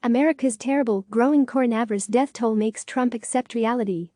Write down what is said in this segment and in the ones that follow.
America's terrible, growing coronavirus death toll makes Trump accept reality.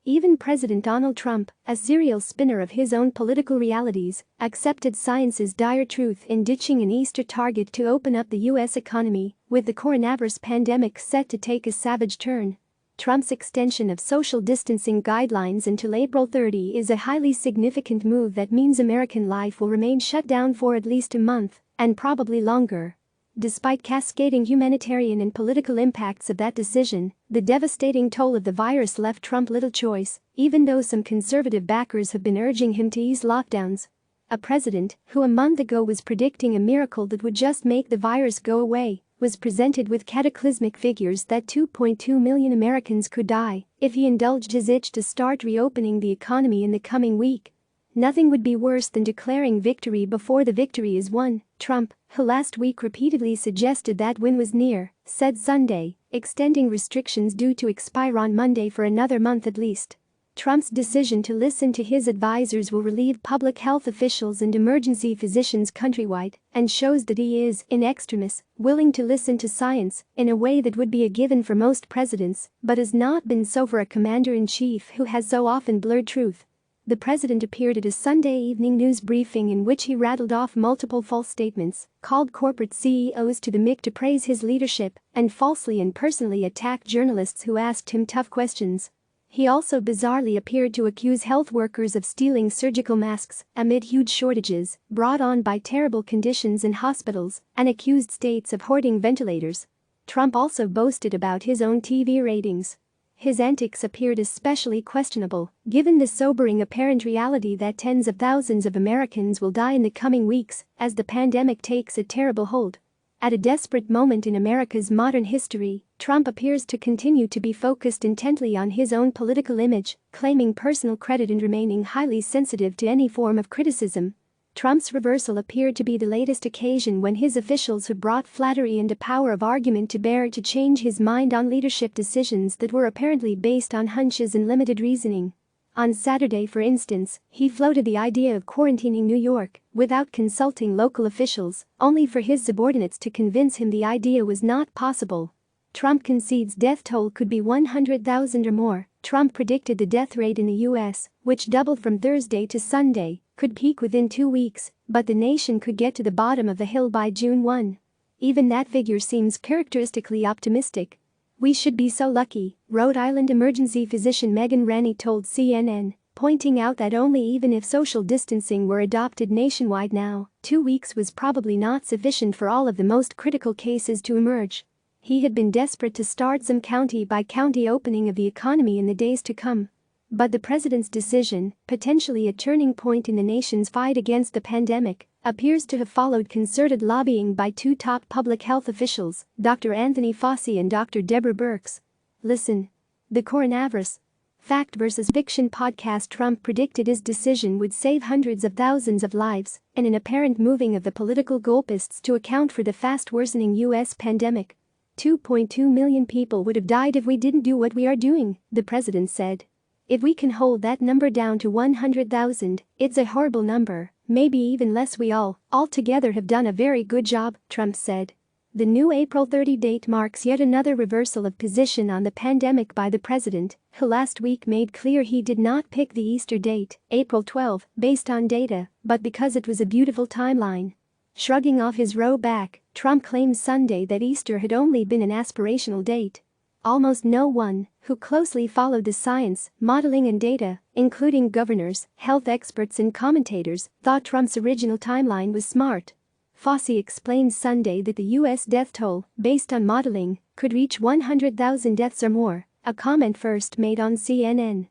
Even President Donald Trump, a serial spinner of his own political realities, accepted science's dire truth in ditching an Easter target to open up the U.S. economy, with the coronavirus pandemic set to take a savage turn. Trump's extension of social distancing guidelines until April 30 is a highly significant move that means American life will remain shut down for at least a month, and probably longer. Despite cascading humanitarian and political impacts of that decision, the devastating toll of the virus left Trump little choice, even though some conservative backers have been urging him to ease lockdowns. A president who a month ago was predicting a miracle that would just make the virus go away was presented with cataclysmic figures that 2.2 million Americans could die if he indulged his itch to start reopening the economy in the coming week. Nothing would be worse than declaring victory before the victory is won, Trump, who last week repeatedly suggested that win was near, said Sunday, extending restrictions due to expire on Monday for another month at least. Trump's decision to listen to his advisors will relieve public health officials and emergency physicians countrywide and shows that he is, in extremis, willing to listen to science in a way that would be a given for most presidents, but has not been so for a commander-in-chief who has so often blurred truth. The president appeared at a Sunday evening news briefing in which he rattled off multiple false statements, called corporate CEOs to the mic to praise his leadership, and falsely and personally attacked journalists who asked him tough questions. He also bizarrely appeared to accuse health workers of stealing surgical masks amid huge shortages brought on by terrible conditions in hospitals and accused states of hoarding ventilators. Trump also boasted about his own TV ratings. His antics appeared especially questionable, given the sobering apparent reality that tens of thousands of Americans will die in the coming weeks as the pandemic takes a terrible hold. At a desperate moment in America's modern history, Trump appears to continue to be focused intently on his own political image, claiming personal credit and remaining highly sensitive to any form of criticism. Trump's reversal appeared to be the latest occasion when his officials have brought flattery and a power of argument to bear to change his mind on leadership decisions that were apparently based on hunches and limited reasoning. On Saturday, for instance, he floated the idea of quarantining New York without consulting local officials, only for his subordinates to convince him the idea was not possible. Trump concedes death toll could be 100,000 or more. Trump predicted the death rate in the U.S., which doubled from Thursday to Sunday, could peak within 2 weeks, but the nation could get to the bottom of the hill by June 1. Even that figure seems characteristically optimistic. "We should be so lucky," Rhode Island emergency physician Megan Rennie told CNN, pointing out that only even if social distancing were adopted nationwide now, 2 weeks was probably not sufficient for all of the most critical cases to emerge. He had been desperate to start some county-by-county opening of the economy in the days to come. But the president's decision, potentially a turning point in the nation's fight against the pandemic, appears to have followed concerted lobbying by two top public health officials, Dr. Anthony Fauci and Dr. Deborah Birx. Listen. The Coronavirus Fact vs. Fiction podcast. Trump predicted his decision would save hundreds of thousands of lives in an apparent moving of the political goalposts to account for the fast-worsening U.S. pandemic. 2.2 million people would have died if we didn't do what we are doing, the president said. If we can hold that number down to 100,000, it's a horrible number, maybe even less. We all together have done a very good job, Trump said. The new April 30 date marks yet another reversal of position on the pandemic by the president, who last week made clear he did not pick the Easter date, April 12, based on data, but because it was a beautiful timeline. Shrugging off his row back, Trump claimed Sunday that Easter had only been an aspirational date. Almost no one who closely followed the science, modeling and data, including governors, health experts and commentators, thought Trump's original timeline was smart. Fauci explained Sunday that the U.S. death toll, based on modeling, could reach 100,000 deaths or more, a comment first made on CNN.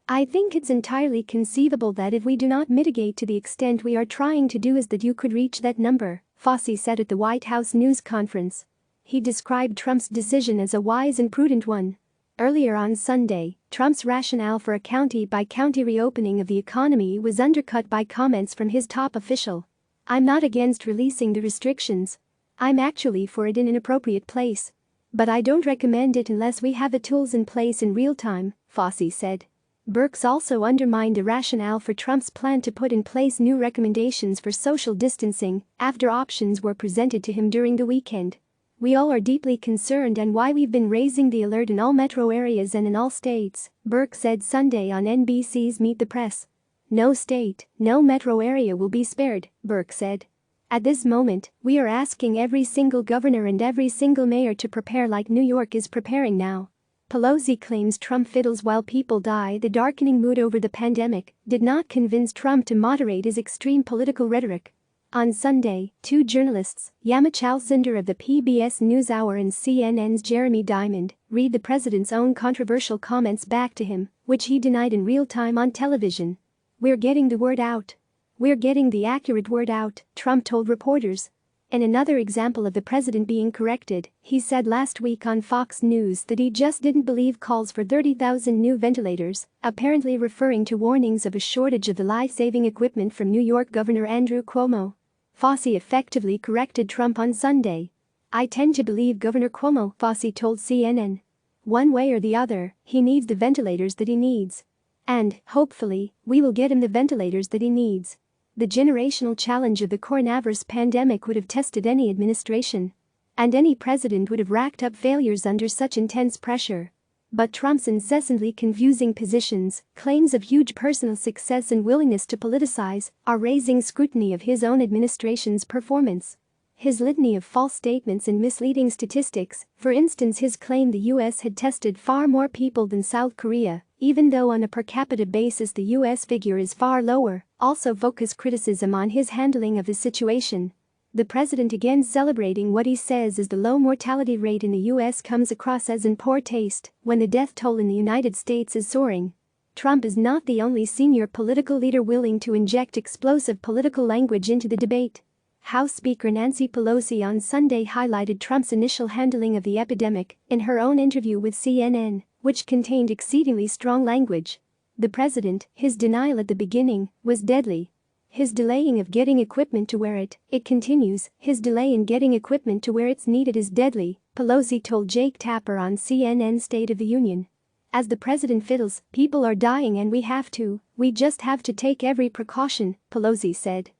"I think it's entirely conceivable that if we do not mitigate to the extent we are trying to do is that you could reach that number," Fauci said at the White House news conference. He described Trump's decision as a wise and prudent one. Earlier on Sunday, Trump's rationale for a county-by-county reopening of the economy was undercut by comments from his top official. "I'm not against releasing the restrictions. I'm actually for it in an appropriate place. But I don't recommend it unless we have the tools in place in real time," Fauci said. Birx also undermined the rationale for Trump's plan to put in place new recommendations for social distancing after options were presented to him during the weekend. We all are deeply concerned and why we've been raising the alert in all metro areas and in all states, Burke said Sunday on NBC's Meet the Press. No state, no metro area will be spared, Burke said. At this moment, we are asking every single governor and every single mayor to prepare like New York is preparing now. Pelosi claims Trump fiddles while people die. The darkening mood over the pandemic did not convince Trump to moderate his extreme political rhetoric. On Sunday, two journalists, Yamiche Alcindor of the PBS NewsHour and CNN's Jeremy Diamond, read the president's own controversial comments back to him, which he denied in real time on television. "We're getting the word out. We're getting the accurate word out," Trump told reporters. In another example of the president being corrected, he said last week on Fox News that he just didn't believe calls for 30,000 new ventilators, apparently referring to warnings of a shortage of the life-saving equipment from New York Governor Andrew Cuomo. Fauci effectively corrected Trump on Sunday. "I tend to believe Governor Cuomo," Fauci told CNN. "One way or the other, he needs the ventilators that he needs. And, hopefully, we will get him the ventilators that he needs." The generational challenge of the coronavirus pandemic would have tested any administration. And any president would have racked up failures under such intense pressure. But Trump's incessantly confusing positions, claims of huge personal success and willingness to politicize, are raising scrutiny of his own administration's performance. His litany of false statements and misleading statistics, for instance his claim the US had tested far more people than South Korea, even though on a per capita basis the US figure is far lower, also focus criticism on his handling of the situation. The president again celebrating what he says is the low mortality rate in the US comes across as in poor taste when the death toll in the United States is soaring. Trump is not the only senior political leader willing to inject explosive political language into the debate. House Speaker Nancy Pelosi on Sunday highlighted Trump's initial handling of the epidemic in her own interview with CNN, which contained exceedingly strong language. The president, his denial at the beginning, was deadly. His delaying of getting equipment to where it continues, his delay in getting equipment to where it's needed is deadly, Pelosi told Jake Tapper on CNN's State of the Union. As the president fiddles, people are dying and we just have to take every precaution, Pelosi said.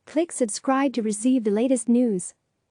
Click subscribe to receive the latest news.